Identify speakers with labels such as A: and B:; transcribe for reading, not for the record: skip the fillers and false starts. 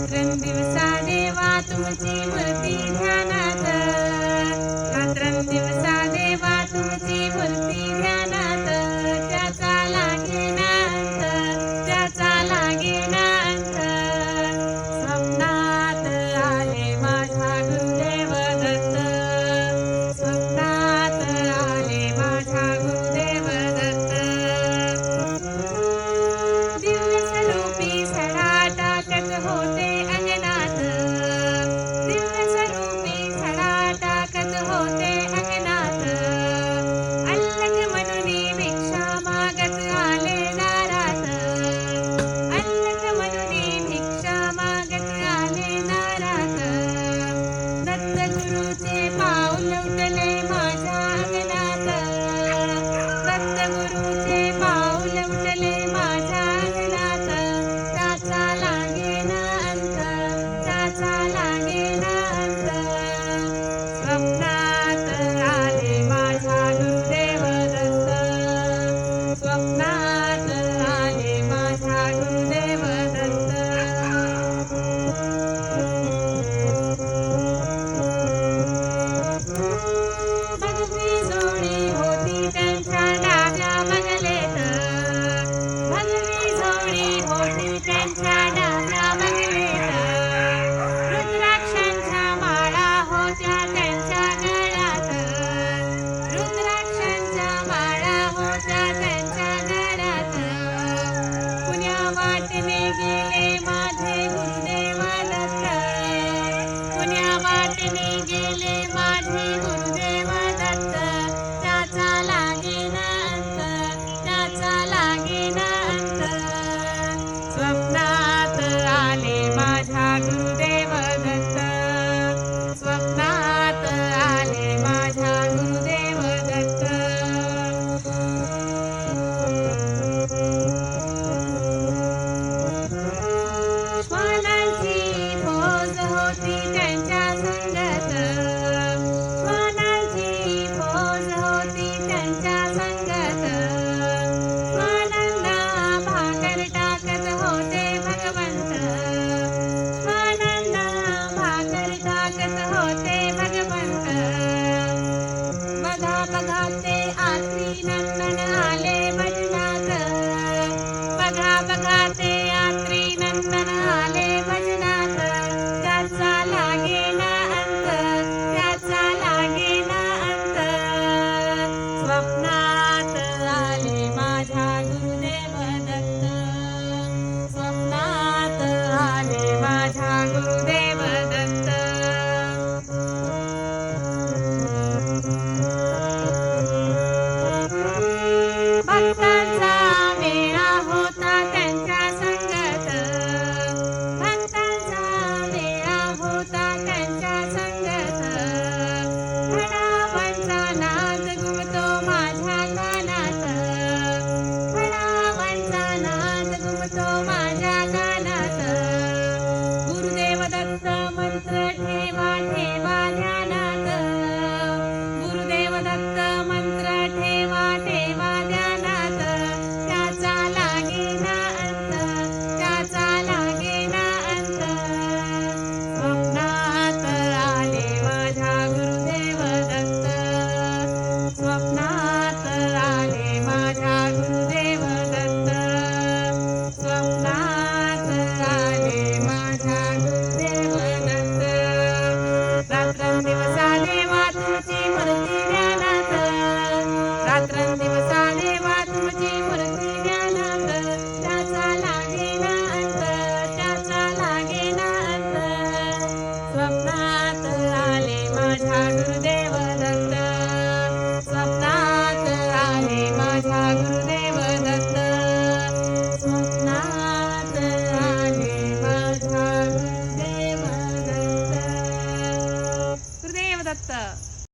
A: रात्रंदिवसा देवा तुमची मूर्ती ध्यानात, रात्रंदिवसा देवा तुमची मूर्ती ध्यानात, त्याचा लागेना अंत, त्याचा लागेना अंत. स्वप्नात आले माझा गुरुदेव दत्त, स्वप्नात आले माझा गुरुदेव दत्त. दिव्य स्वरूपी सडा टाकत होते अंगणात, दिव्य स्वरूपी सडा टाकत होते अंगणात. अल्लख मनुनी भिक्षा मागत आले दारात, अल्लख मनुनी भिक्षा मागत आले दारात. दत्तगुरूचे पाऊल उठले माझ्या अंगणात, दत्तगुरूचे पाऊल उठले माझ्या अंगणात. त्याचा लागेना अंत, त्याचा लागेना अंत. स्वप्नात आले माझा गुरुदेव दत्त, स्वप्नात आले माझा गुरुदेव दत्त. भगवी जोडी होती त्यांच्या डाव्या बगलेत, भगवी जोडी होती त्यांच्या डाव्या बगलेत. रुद्राक्षांच्या माळा होत्या त्यांच्या गळ्यात, रुद्राक्षांच्या माळा होत्या त्यांच्या गळ्यात. पुण्या वाटेने गेले माझे गुरुदेव दत्त, पुण्या वाटेने गेले माझे गुरुदेव दत्त. त्याचा लागेना अंत, त्याचा लागेना अंत. स्वप्नात आले माझ्या गुरुदेव दत्त, स्वप्नात आले माझ्या गुरुदेव दत्त. श्वानांची फौज होती त्यांच्या संगत, श्वानांची फौज होती त्यांच्या संगत. श्वानांना भाकर टाकत होते भगवंत, श्वानांना भाकर टाकत होते भगवंत. बघा बघा ते आत्री नंदन आले भजनात, बघा बघा ते आत्री नंदन आले भजनात. त्याचा लागेना अंत, त्याचा लागेना अंत. स्वप्नात आले माझ्या गुरुदेव दत्त, स्वप्नात आले माझ्या गुरुदेव दत्त. भक्तांचा मेळा होता त्यांच्या संगत, भक्तांचा मेळा होता त्यांच्या संगत. खडावांचा नाद घुमतो माझ्या कानात, खडावांचा नाद घुमतो माझ्या कानात. गुरुदेव दत्त मंत्र ठेवा ठेवा ध्यानात, गुरुदेव दत्त मंत्र ठेवा ठेवा ध्यानात. त्याचा लागेना अंत, त्याचा लागेना अंत. स्वप्नात आले माझ्या गुरुदेव दत्त, स्वप्नात आले माझ्या गुरुदेव दत्त, स्वप्नात आले माझ्या गुरुदेव दत्त. रात्रंदिवसा देवा तुमची मूर्ती ध्यानात, रात्रंदिवसा